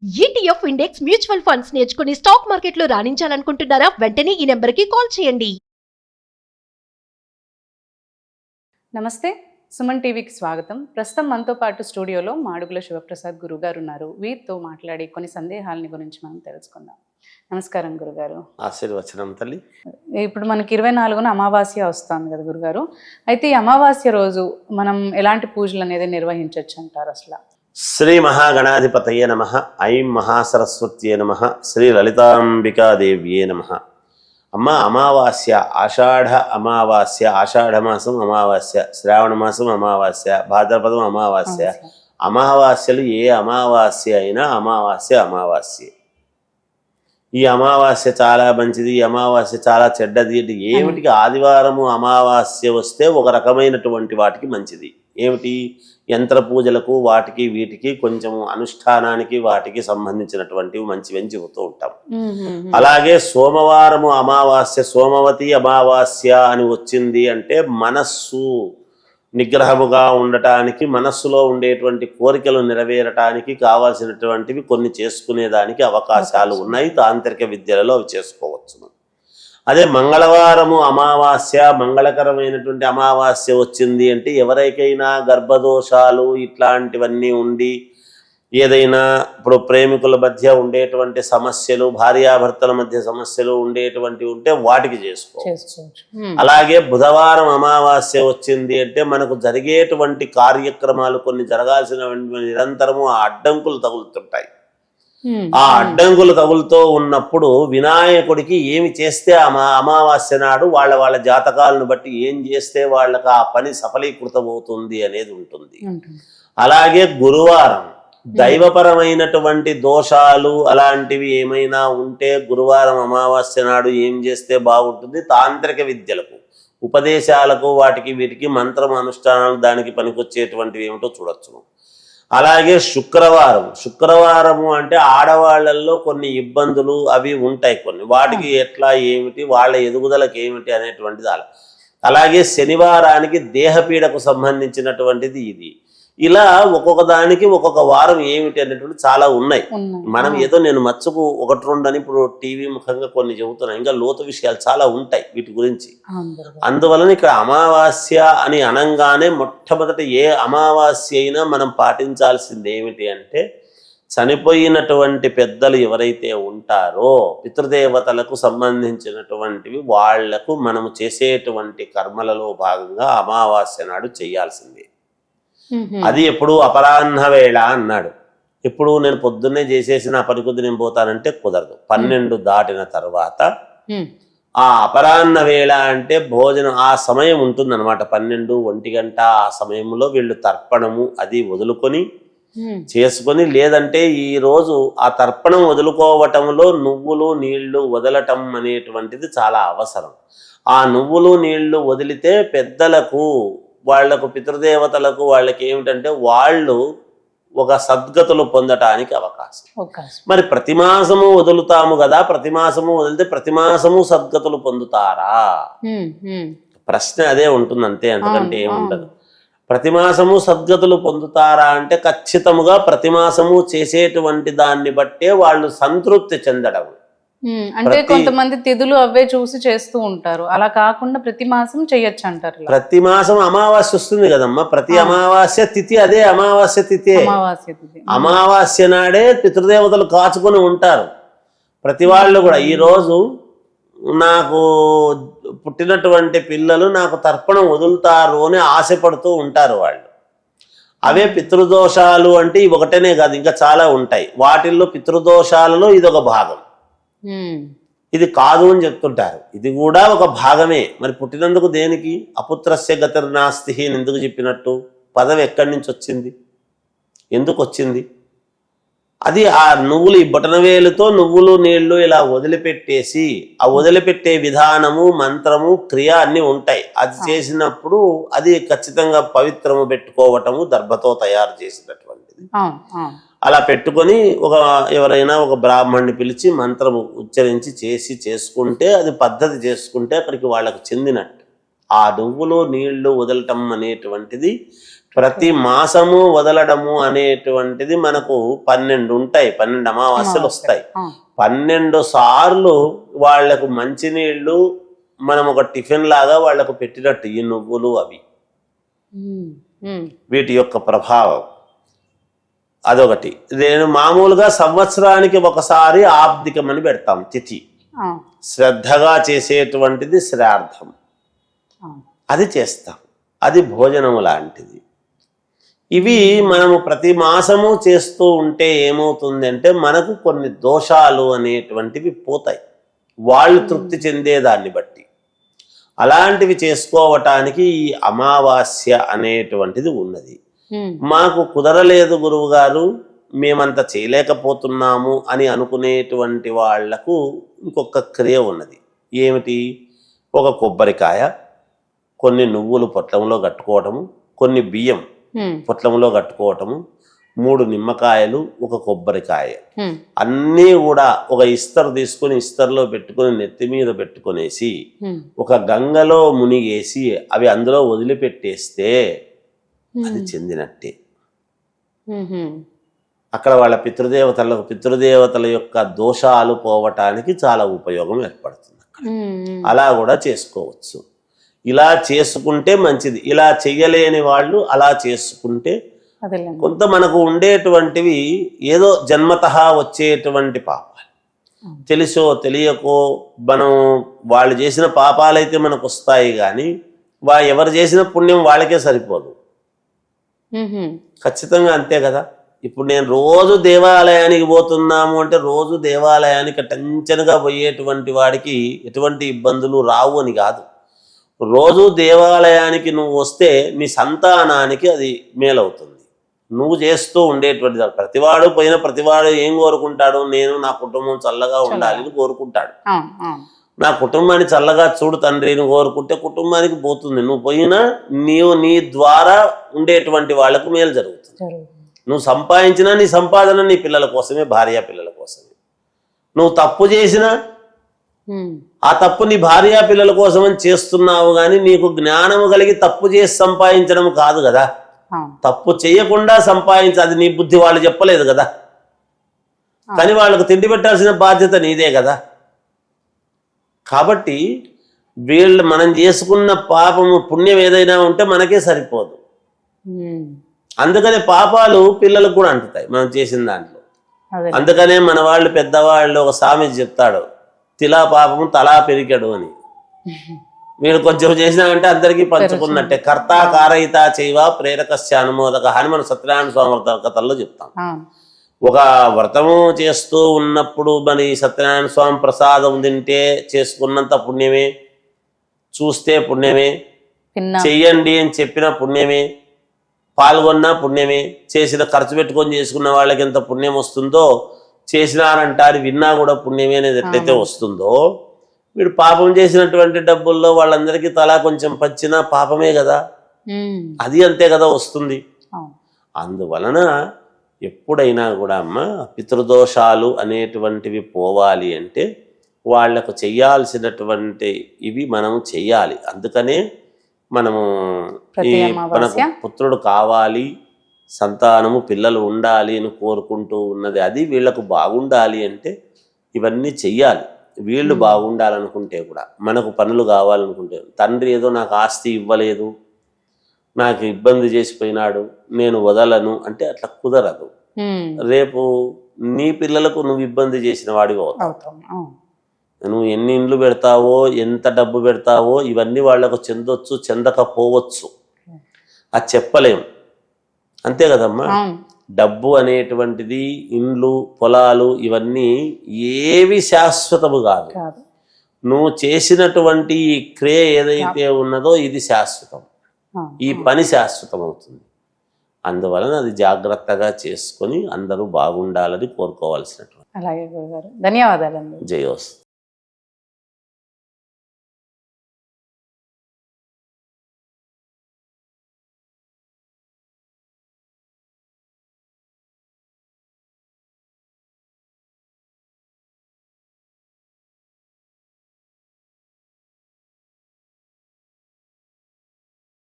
ETF index mutual funds నేర్చుకుని stock మార్కెట్లో రాణించాలనుకుంటున్నారా? వెంటనే ఈ నెంబర్కి కాల్ చేయండి. నమస్తే, సుమన్ టీవీకి స్వాగతం. ప్రస్తుతం మనతో పాటు స్టూడియోలో మాడుగుల శివప్రసాద్ గురుగారు ఉన్నారు. వీరితో మాట్లాడి కొన్ని సందేహాలని గురించి మనం తెలుసుకుందాం. నమస్కారం గురుగారు. ఆశీర్వచనం తల్లి. ఇప్పుడు మనకి 24న అమావాస్య వస్తుంది కదా గురుగారు. అయితే ఈ అమావాస్య రోజు మనం ఎలాంటి పూజలు అనేది నిర్వహించవచ్చు అంటారు అసలు? శ్రీ మహాగణాధిపతయే నమః. ఐం మహాసరస్వత్యే నమః. శ్రీ లలితాంబికాదేవ్యే నమః. అమ్మ, అమావాస్య, ఆషాఢ అమావాస్య, ఆషాఢమాసం అమావాస్య, శ్రావణ మాసం అమావాస్య, భాద్రపదం అమావాస్య. అమావాస్యలు ఏ అమావాస్య అయినా అమావాస్య అమావాస్య. ఈ అమావాస్య చాలా మంచిది, ఈ అమావాస్య చాలా చెడ్డది. ఏమిటికి ఆదివారము అమావాస్య వస్తే ఒక రకమైనటువంటి వాటికి మంచిది. ఏమిటి? యంత్ర పూజలకు వాటికి వీటికి కొంచెం అనుష్ఠానానికి వాటికి సంబంధించినటువంటివి మంచివని చెబుతూ ఉంటాం. అలాగే సోమవారము అమావాస్య, సోమవతి అమావాస్య అని వచ్చింది అంటే మనస్సు నిగ్రహముగా ఉండటానికి, మనస్సులో ఉండేటువంటి కోరికలు నెరవేరటానికి కావాల్సినటువంటివి కొన్ని చేసుకునేదానికి అవకాశాలు ఉన్నాయి. తాంత్రిక విద్యలలో అవి చేసుకోవచ్చు. అదే మంగళవారము అమావాస్య, మంగళకరమైనటువంటి అమావాస్య వచ్చింది అంటే ఎవరికైనా గర్భదోషాలు ఇట్లాంటివన్నీ ఉండి ఏదైనా ఇప్పుడు ప్రేమికుల మధ్య ఉండేటువంటి సమస్యలు, భార్యాభర్తల మధ్య సమస్యలు ఉండేటువంటి ఉంటే వాటికి చేసుకోవచ్చు. అలాగే బుధవారం అమావాస్య వచ్చింది అంటే మనకు జరిగేటువంటి కార్యక్రమాలు కొన్ని జరగాల్సిన నిరంతరము ఆ అడ్డంకులు తగులుతుంటాయి. ఆ అడ్డంకులు తగులుతూ ఉన్నప్పుడు వినాయకుడికి ఏమి చేస్తే అమావాస్య నాడు వాళ్ళ జాతకాలను బట్టి ఏం చేస్తే వాళ్ళకి ఆ పని సఫలీకృతమవుతుంది అనేది ఉంటుంది. అలాగే గురువారం దైవపరమైనటువంటి దోషాలు అలాంటివి ఏమైనా ఉంటే గురువారం అమావాస్య నాడు ఏం చేస్తే బాగుంటుంది? తాంత్రిక విద్యలకు, ఉపదేశాలకు, వాటికి వీటికి మంత్రం అనుష్ఠానాలు దానికి పనికొచ్చేటువంటివి ఏమిటో చూడొచ్చు. అలాగే శుక్రవారము అంటే ఆడవాళ్లలో కొన్ని ఇబ్బందులు అవి ఉంటాయి, కొన్ని వాటికి ఎట్లా ఏమిటి, వాళ్ళ ఎదుగుదలకు ఏమిటి అనేటువంటిది. అలాగే శనివారానికి దేహపీడకు సంబంధించినటువంటిది ఇది. ఇలా ఒక్కొక్క దానికి ఒక్కొక్క వారం ఏమిటి అనేటువంటి చాలా ఉన్నాయి. మనం ఏదో నేను మచ్చుకు ఒకటి రెండు అని ఇప్పుడు టీవీ ముఖంగా కొన్ని చెబుతున్నాను, ఇంకా లోతు విషయాలు చాలా ఉంటాయి వీటి గురించి. అందువలన ఇక్కడ అమావాస్య అని అనంగానే మొట్టమొదట ఏ అమావాస్య అయినా మనం పాటించాల్సింది ఏమిటి అంటే, చనిపోయినటువంటి పెద్దలు ఎవరైతే ఉంటారో పితృదేవతలకు సంబంధించినటువంటివి వాళ్లకు మనము చేసేటువంటి కర్మలలో భాగంగా అమావాస్య నాడు చేయాల్సిందే. అది ఎప్పుడు అపరాహ్న వేళ అన్నాడు. ఇప్పుడు నేను పొద్దున్నే చేసేసిన పని కొద్ది నేను పోతానంటే కుదరదు. 12 దాటిన తర్వాత ఆ అపరాహ్న వేళ అంటే భోజనం ఆ సమయం ఉంటుందన్నమాట. 12, 1 గంట ఆ సమయంలో వీళ్ళు తర్పణము అది వదులుకొని చేసుకొని, లేదంటే ఈ రోజు ఆ తర్పణం వదులుకోవటంలో నువ్వులు నీళ్లు వదలటం అనేటువంటిది చాలా అవసరం. ఆ నువ్వులు నీళ్లు వదిలితే పెద్దలకు, వాళ్లకు, పితృదేవతలకు వాళ్ళకి ఏమిటంటే వాళ్ళు ఒక సద్గతులు పొందటానికి అవకాశం. మరి ప్రతి మాసము వదులుతాము కదా, ప్రతి మాసము వదిలితే ప్రతి మాసము సద్గతులు పొందుతారా? ప్రశ్న అదే ఉంటుంది, అంతే, అంతకంటే ఏముండదు. ప్రతి మాసము సద్గతులు పొందుతారా అంటే ఖచ్చితముగా ప్రతి మాసము చేసేటువంటి దాన్ని బట్టే వాళ్ళు సంతృప్తి చెందడం. అంటే కొంతమంది తిథులు అవే చూసి చేస్తూ ఉంటారు, అలా కాకుండా ప్రతి మాసం చెయ్యొచ్చు అంటారు. ప్రతి మాసం అమావాస్య వస్తుంది కదమ్మా, ప్రతి అమావాస్య తిథి అదే అమావాస్య తిథి. అమావాస్య నాడే పితృదేవతలు కాచుకొని ఉంటారు ప్రతి వాళ్ళు కూడా. ఈరోజు నాకు పుట్టినటువంటి పిల్లలు నాకు తర్పణం వదులుతారు అని ఆశపడుతూ ఉంటారు వాళ్ళు. అవే పితృదోషాలు అంటే ఇవి ఒకటేనే కాదు, ఇంకా చాలా ఉంటాయి. వాటిల్లో పితృదోషాలలో ఇదొక భాగం. ఇది కాదు అని చెప్తుంటారు, ఇది కూడా ఒక భాగమే. మరి పుట్టినందుకు దేనికి? అపుత్రస్య గతిర్నాస్తి అని ఎందుకు చెప్పినట్టు? పదవి ఎక్కడి నుంచి వచ్చింది, ఎందుకు వచ్చింది? అది ఆ నువ్వులు, ఈ బొటనవేలుతో నువ్వులు నీళ్లు ఇలా వదిలిపెట్టేసి, ఆ వదిలిపెట్టే విధానము, మంత్రము, క్రియ అన్నీ ఉంటాయి. అది చేసినప్పుడు అది ఖచ్చితంగా పవిత్రము పెట్టుకోవటము, దర్భతో తయారు చేసినటువంటిది. అలా పెట్టుకొని ఎవరైనా ఒక బ్రాహ్మణ్ణి పిలిచి మంత్రము ఉచ్చరించి చేసుకుంటే, అది పద్ధతి చేసుకుంటే అక్కడికి వాళ్ళకు చెందినట్టు. ఆ నువ్వులు నీళ్లు వదలటం అనేటువంటిది ప్రతి మాసము వదలడము అనేటువంటిది మనకు 12 ఉంటాయి, 12 అమావాస్యలు వస్తాయి. 12 సార్లు వాళ్లకు మంచినీళ్ళు మనం ఒక టిఫిన్ లాగా వాళ్లకు పెట్టినట్టు ఈ నువ్వులు అవి వీటి యొక్క ప్రభావం అదొకటి. నేను మామూలుగా సంవత్సరానికి ఒకసారి ఆబ్దికం అని పెడతాం తిథి, శ్రద్ధగా చేసేటువంటిది శ్రార్థం, అది చేస్తాం, అది భోజనము లాంటిది. ఇవి మనము ప్రతి మాసము చేస్తూ ఉంటే ఏమవుతుంది అంటే మనకు కొన్ని దోషాలు అనేటువంటివి పోతాయి, వాళ్ళు తృప్తి చెందేదాన్ని బట్టి. అలాంటివి చేసుకోవటానికి ఈ అమావాస్య అనేటువంటిది ఉన్నది. మాకు కుదరలేదు గురువు గారు, మేమంత చేయలేకపోతున్నాము అని అనుకునేటువంటి వాళ్లకు ఇంకొక క్రియ ఉన్నది. ఏమిటి? ఒక కొబ్బరికాయ, కొన్ని నువ్వులు పొట్లంలో కట్టుకోవటము, కొన్ని బియ్యం పొట్లంలో కట్టుకోవటము, 3 నిమ్మకాయలు, ఒక కొబ్బరికాయ, అన్నీ కూడా ఒక ఇస్తరు తీసుకుని ఇస్తరులో పెట్టుకుని నెత్తి మీద పెట్టుకునేసి ఒక గంగలో మునిగేసి అవి అందులో వదిలిపెట్టేస్తే అది చెందినట్టే. అక్కడ వాళ్ళ పితృదేవతల యొక్క దోషాలు పోవటానికి చాలా ఉపయోగం ఏర్పడుతుంది. అలా కూడా చేసుకోవచ్చు. ఇలా చేసుకుంటే మంచిది. ఇలా చెయ్యలేని వాళ్ళు అలా చేసుకుంటే కొంత మనకు ఉండేటువంటివి ఏదో జన్మతః వచ్చేటువంటి పాపాలు, తెలిసో తెలియకో మనం వాళ్ళు చేసిన పాపాలైతే మనకు వస్తాయి, కానీ ఎవరు చేసిన పుణ్యం వాళ్ళకే సరిపోదు. ఖచ్చితంగా అంతే కదా. ఇప్పుడు నేను రోజు దేవాలయానికి పోతున్నాము అంటే రోజు దేవాలయానికి టెన్షన్గా పోయేటువంటి వాడికి ఎటువంటి ఇబ్బందులు రావు అని కాదు. రోజు దేవాలయానికి నువ్వు వస్తే నీ సంతానానికి అది మేలవుతుంది. నువ్వు చేస్తూ ఉండేటువంటి ప్రతివాడు పోయిన ప్రతివాడు ఏం కోరుకుంటాడు? నేను నా కుటుంబం చల్లగా ఉండాలని కోరుకుంటాడు. నా కుటుంబాన్ని చల్లగా చూడు తండ్రిని కోరుకుంటే కుటుంబానికి పోతుంది. నువ్వు పోయినా నీ ద్వారా ఉండేటువంటి వాళ్లకు మేలు జరుగుతుంది. నువ్వు సంపాదించినా నీ సంపాదన నీ పిల్లల కోసమే, భార్య పిల్లల కోసమే. నువ్వు తప్పు చేసినా ఆ తప్పు నీ భార్య పిల్లల కోసమని చేస్తున్నావు, కానీ నీకు జ్ఞానము కలిగి తప్పు చేసి సంపాదించడం కాదు కదా. తప్పు చేయకుండా అది నీ బుద్ధి వాళ్ళు చెప్పలేదు కదా. కానీ వాళ్ళకు తిండి పెట్టాల్సిన బాధ్యత నీదే కదా. కాబట్టి మనం చేసుకున్న పాపము పుణ్యం ఏదైనా ఉంటే మనకే సరిపోదు. అందుకనే పాపాలు పిల్లలకు కూడా అంటుతాయి మనం చేసిన దాంట్లో. అందుకనే మన వాళ్ళు పెద్దవాళ్ళు ఒక సామెత చెప్తాడు, తిలా పాపము తలా పెరిగాడు అని. మీరు కొంచెం చేసినామంటే అందరికీ పంచుకున్నట్టే. కర్త కారయిత చేయవ ప్రేరకస్య అనుమోదక అని మనం సత్యనారాయణ స్వామి వ్రత కథల్లో చెప్తాం. ఒక వ్రతము చేస్తూ ఉన్నప్పుడు మరి సత్యనారాయణ స్వామి ప్రసాదం తింటే చేసుకున్నంత పుణ్యమే, చూస్తే పుణ్యమే, చెయ్యండి అని చెప్పిన పుణ్యమే, పాల్గొన్న పుణ్యమే, చేసిన ఖర్చు పెట్టుకొని చేసుకున్న వాళ్ళకి ఎంత పుణ్యం వస్తుందో, చేసినారంటారు విన్నా కూడా పుణ్యమే అనేది ఎట్లయితే వస్తుందో, వీడు పాపం చేసినటువంటి డబ్బుల్లో వాళ్ళందరికీ తలా కొంచెం పచ్చినా పాపమే కదా. అది అంతే కదా వస్తుంది. అందువలన ఎప్పుడైనా కూడా అమ్మ పితృదోషాలు అనేటువంటివి పోవాలి అంటే వాళ్లకు చెయ్యాల్సినటువంటి ఇవి మనం చెయ్యాలి. అందుకనే మనము మనకు పుత్రుడు కావాలి, సంతానము పిల్లలు ఉండాలి అని కోరుకుంటూ ఉన్నది. అది వీళ్లకు బాగుండాలి అంటే ఇవన్నీ చెయ్యాలి. వీళ్ళు బాగుండాలనుకుంటే కూడా, మనకు పనులు కావాలనుకుంటే, తండ్రి ఏదో నాకు ఆస్తి ఇవ్వలేదు, నాకు ఇబ్బంది చేసిపోయినాడు, నేను వదలను అంటే అట్లా కుదరదు. రేపు నీ పిల్లలకు నువ్వు ఇబ్బంది చేసిన వాడివి అవుతావు. నువ్వు ఎన్ని ఇండ్లు పెడతావో, ఎంత డబ్బు పెడతావో ఇవన్నీ వాళ్లకు చెందొచ్చు, చెందకపోవచ్చు, అది చెప్పలేం. అంతే కదమ్మా. డబ్బు అనేటువంటిది, ఇండ్లు పొలాలు ఇవన్నీ ఏవి శాశ్వతము కాదు. నువ్వు చేసినటువంటి ఈ క్రియ ఏదైతే ఉన్నదో ఇది శాశ్వతం, ఈ పని శాశ్వతం అవుతుంది. అందువలన అది జాగ్రత్తగా చేసుకొని అందరూ బాగుండాలని కోరుకోవాల్సినటువంటి. అలాగే గురుగారు, ధన్యవాదాలండి. జయోస్తు.